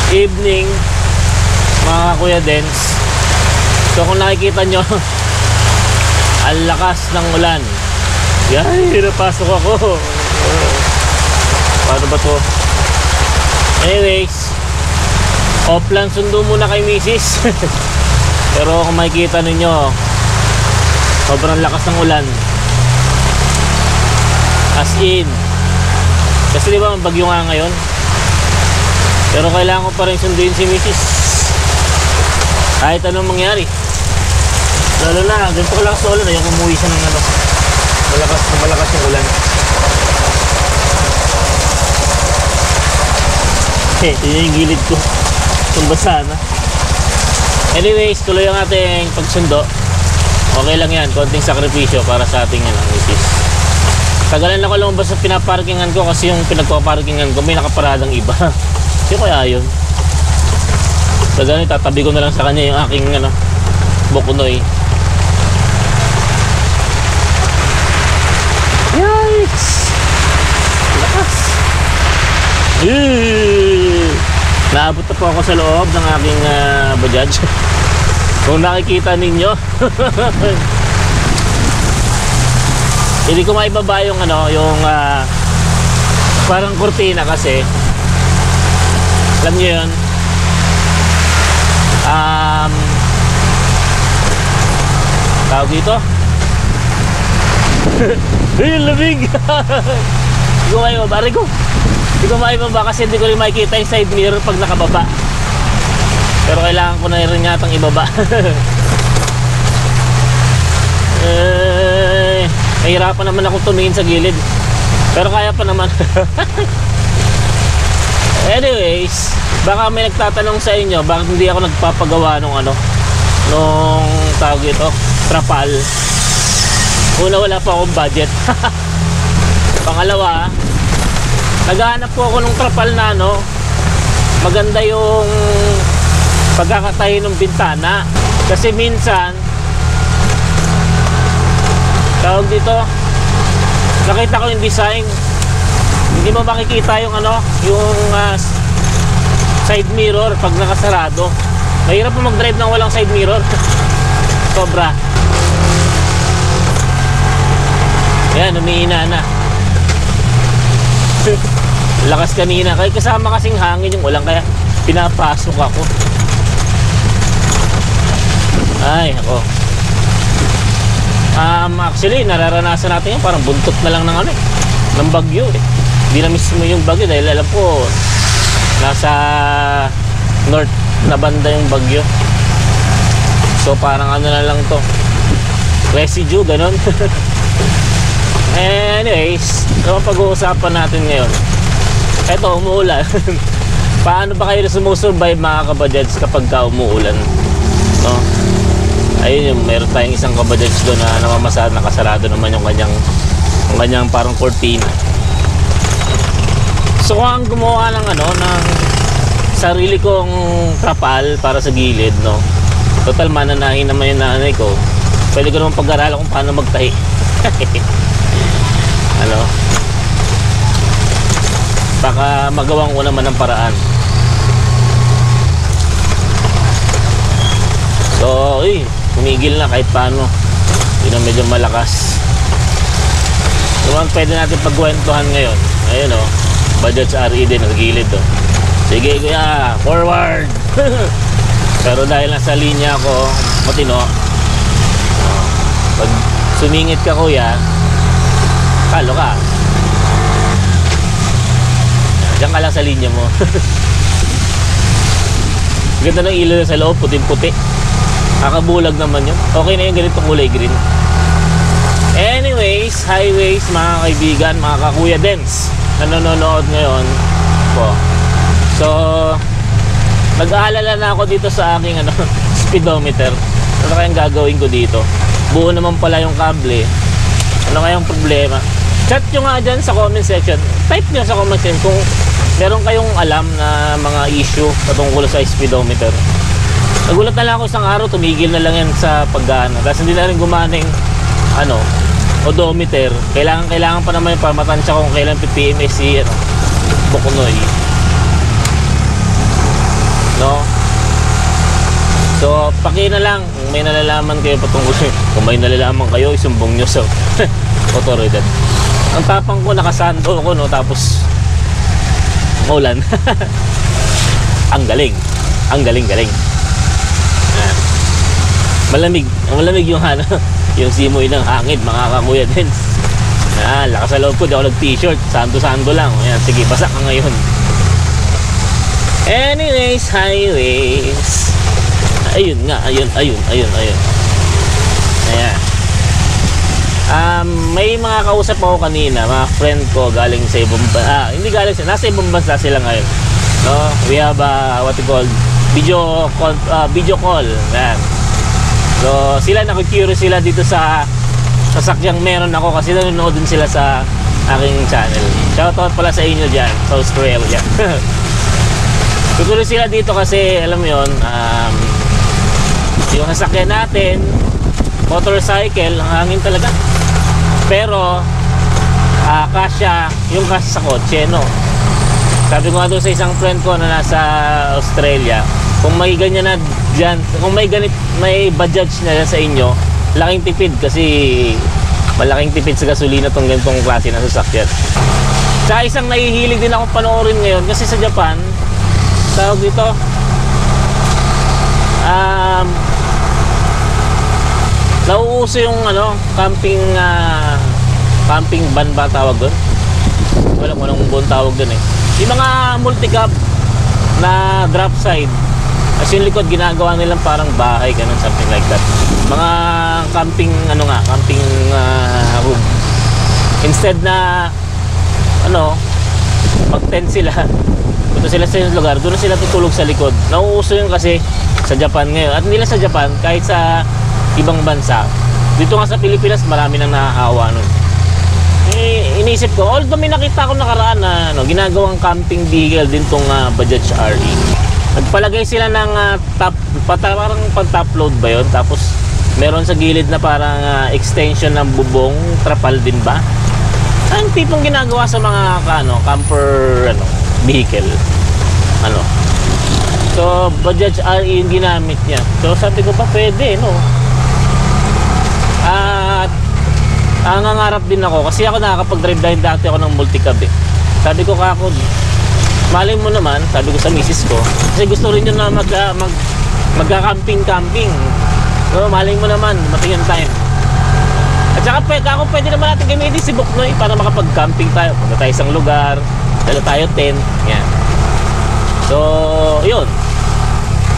evening, mga Kuya Dens. So kung nakikita nyo, ang lakas ng ulan. Yay, napasok ako. Paano ba to? Anyways, offline sundo muna kay misis. Pero kung makikita ninyo, sobrang lakas ng ulan. As in. Kasi diba bagyo nga ngayon. Pero kailangan ko pa rin sunduin si misis kahit anong mangyari. Lalo na, ganito ko lang sa ulan. Ayaw umuwi siya ng ano, malakas yung ulan. Yun yung gilid ko. Tumbasa na. Anyways, tuloy ang ating pagsundo. Okay lang yan, konting sakripisyo para sa ating misis. Tagalan ako lumabas sa pinaparkingan ko kasi yung pinagpaparkingan ko may nakaparadang iba. Yung kaya yun. So ganun, tatabi ko na lang sa kanya yung aking Bokunoy. Yikes! Lakas! Naabot na po ako sa loob ng aking Bajaj. Kung nakikita ninyo. Hindi ko maibaba yung yung parang kurtina kasi alam nyo yun, tawag dito. Ay, lamig. Hindi ko maibaba, Rico. Hindi ko maibaba kasi hindi ko rin makikita yung side mirror pag nakababa. Pero kailangan ko na rin yatang ibaba. Nahirapan naman ako tumingin sa gilid. Pero kaya pa naman. Anyways, baka may nagtatanong sa inyo bakit hindi ako nagpapagawa nung tawag ito, trapal. Una, wala pa akong budget. Pangalawa, naghahanap po ako ng trapal na maganda yung pagkakatahi ng bintana. Kasi minsan tawag dito, nakita ko yung design, hindi mo makikita yung side mirror pag nakasarado. Mahirap po mag-drive ng walang side mirror. Sobra. Yan, umiina na. Lakas kanina. Kaya kasama kasing hangin yung ulan, kaya pinapasok ako. Ay, ako. Actually, nararanasan natin yun. Parang buntot na lang ng bagyo eh. Hindi na mismo yung bagyo dahil alam ko nasa north na banda yung bagyo. So parang na lang to, residue, ganon. Anyways, so pag-uusapan natin ngayon, eto, umuulan. Paano ba kayo sumusurvive mga kabajads kapag umuulan? No? Ayun yung meron tayong isang kabajads doon na namamasahan, nakasarado naman yung kanyang parang cortina. So kung ang gumawa ng ng sarili kong trapal para sa gilid, total mananahin naman yung nanay ko, pwede ko naman pag-aralan kung paano magtahi. Baka magawan ko naman ng paraan. So tumigil na kahit paano. Yun ang medyo malakas. So pwede natin pagkwentuhan ngayon. Ayun Bajaj RE din sa gilid Sige kuya, forward. Pero dahil nasa linya ako matino, pag sumingit ka kuya, kalo ka. Diyan ka lang sa linya mo. Ganda ng ilaw sa loob, puting-puti. Nakabulag naman yun. Okay na yung ganitong kulay green. Anyways, highways mga kaibigan, mga kakuya Dens na nanonood ngayon po. So nag-aalala na ako dito sa aking speedometer. Ano kayang gagawin ko dito? Buo naman pala yung kable. Ano kayang problema? Chat nyo nga dyan sa comment section. Type nyo sa comment section kung meron kayong alam na mga issue patungkol sa speedometer. Nagulat na lang ako isang araw, tumigil na lang yan sa paggaana. Tapos hindi na rin gumana yung odometer. Kailangan pa naman yung pamatansya kung kailan PPMS si Bokunoy. no? So, paki na lang kung may nalalaman kayo patungkol. Kung may nalalaman kayo, isumbong nyo sa otoridad. Ang tapang ko, nakasando ko, no? Tapos maulan. Ang galing. Ang galing. Yan. Malamig yung ano, yung simoy ng hangin, mga kakuya din. Lakas sa loob ko, di ako nag-t-shirt. Sando-sando lang. Ayan, sige, basa ka ngayon. Anyways, highways. Ayun nga, ayun. Ayan. May mga kausap ako kanina, mga friend ko galing sa ibang bansa. Hindi galing sa, nasa ibang bansa sila ngayon. No? We have what you call video call. Ayan. So, sila naku-curious sila dito sa sasakyang meron ako kasi nanonood din sila sa aking channel. Shoutout pala sa inyo dyan, sa Australia. Tutuloy sila dito kasi alam mo yun, yung sasakyan natin, motorcycle, ang hangin talaga. Pero yung kasya sa kotse, no? Sabi ko nga doon sa isang friend ko na nasa Australia, kung may ganyan na dyan, kung may Bajaj na sa inyo, laking tipid kasi malaking tipid sa gasolina tong ganitong klase na sasakyan. Sa isang nahihilig din ako panoorin ngayon kasi sa Japan, tawag dito, nauuso yung camping van ba tawag doon? Walang buong tawag doon eh. Yung mga multi-cab na drop side, as yung likod ginagawa nilang parang bahay, ganun, something like that. Mga camping room. Instead na mag-tent sila, punta sila sa lugar, doon na sila tutulog sa likod. Nauuso yun kasi sa Japan ngayon. At hindi lang sa Japan, kahit sa ibang bansa. Dito nga sa Pilipinas, marami nang naaawa nun. Iniisip ko, although may nakita ko nakaraan na ginagawang camping vehicle din tong Bajaj RE. Nagpalagay sila ng parang pag-top load ba yun? Tapos meron sa gilid na parang extension ng bubong, trapal din ba? Ang tipong ginagawa sa mga camper vehicle. So Bajaj RE yung ginamit niya. So sabi ko pa pwede, no? At nangangarap din ako kasi ako nakakapag-drive dahil dati ako ng multicab eh. Sabi ko kako, malay mo naman, sabi ko sa misis ko, kasi gusto rin yun na magka-camping. So malay mo naman, matingin time. At saka pwede naman natin gamitin si Buknoy para makapag-camping tayo. Punta tayo isang lugar, dala tayo tent, yan. So yun,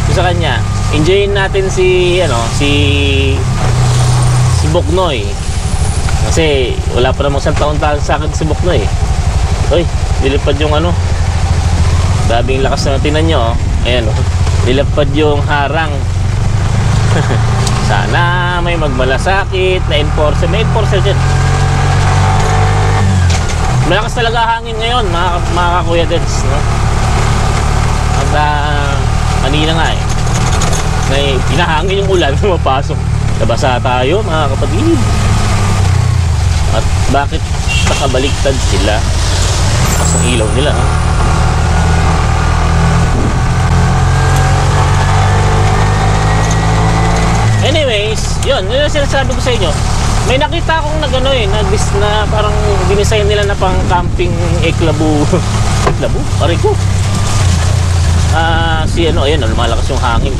so, sa kanya enjoyin natin si Buknoy kasi wala pa namang isang taon sa akin si Buknoy. Uy, nilipad yung grabing lakas na tinan nyo, ayan nilipad yung harang. Sana may magmalasakit na enforcer. May enforcer dyan. Malakas talaga hangin ngayon, mga kakuya Deds, no? Kanina nga may pinahangin yung ulan mapasok. Nabasa tayo, mga kapatid. At bakit nakabaliktad sila? Mas ang ilaw nila, ha? Anyways, yun yung sinasabi ko sa inyo. May nakita akong na parang dinisign nila na pang camping eklabu. Eklabu? Pare ko. Ayan, lumalakas yung hangin.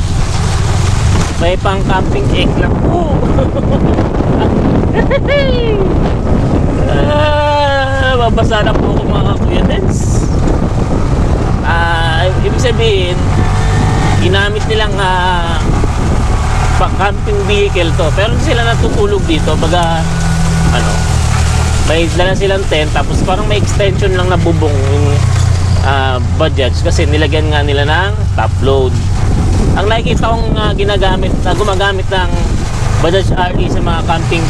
May pang camping eklabu. Babasa na po ako, mga kuya Deds. Ibig sabihin, ginamit nilang camping vehicle to, pero hindi sila natutulog dito. Baga may dala silang tent, tapos parang may extension lang na bubong yung Bajaj kasi nilagyan nga nila ng top load. Ang nakikita kong gumagamit ng Bajaj RE sa mga camping.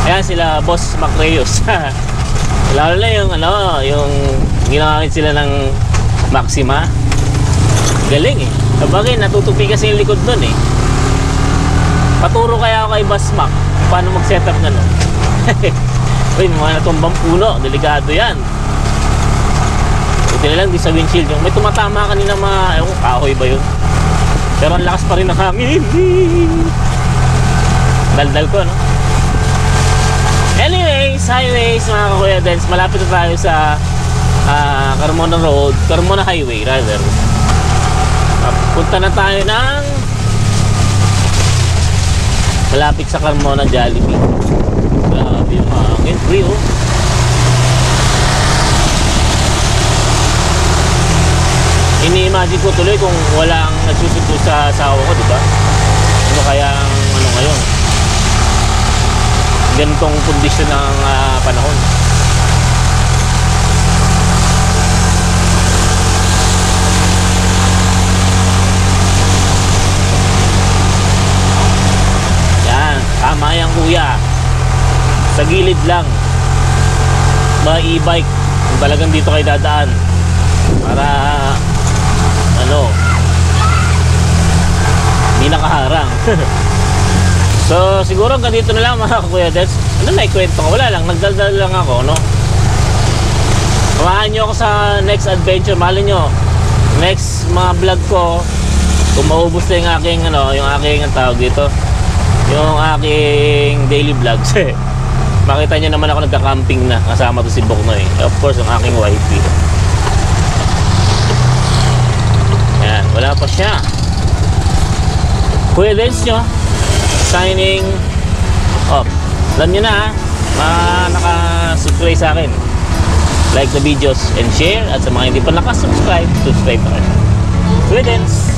Ayan sila Boss Macreos. Lalo na yung ginagamit sila ng Maxima. Galing eh. Sabagay, natutupi kasi yung likod nun eh. Paturo kaya ako kay Boss Mac paano mag-setup na nun. Uy, mga natumbang puno, delikado yan. Buti na lang di sa windshield yung may tumatama kanina mga, ewan ko, kahoy ba yun? Pero ang lakas pa rin ng hangin. Daldal ko, no? Anyways, highways mga kakuya Dens, malapit na tayo sa Carmona Road, Carmona Highway rather. Punta na tayo ng malapit sa Carmona Jollibee. Grabe yung hangin, free oh. Ini-imagine ko tuloy kung walang nagsusundo sa asawa ko, diba? Ano kaya ang ano ngayon? Ganitong kondisyon ng panahon. Yan, tama yan kuya. Sa gilid lang. Mga e-bike. Kung talagang dito kayo dadaan. Para ano, hindi nakaharang. So siguro hanggang dito na lang mga Kuya Dens. Ano na ikwento ko? Wala lang, nagdaldal lang ako, no? Samahan nyo ako sa next adventure. Malin nyo, next mga vlog ko, kung maubos na yung aking ano, yung aking ang tawag dito, yung aking daily vlogs. Makita nyo naman ako nagka-camping na kasama to si Boknoy, of course ang aking wifey. Yan, wala pa siya. Kuya Dens nyo, signing off. Alam nyo na naka-subscribe sa akin, like the videos and share. At sa mga hindi pa nakasubscribe, subscribe na kayo. Kuya Dens.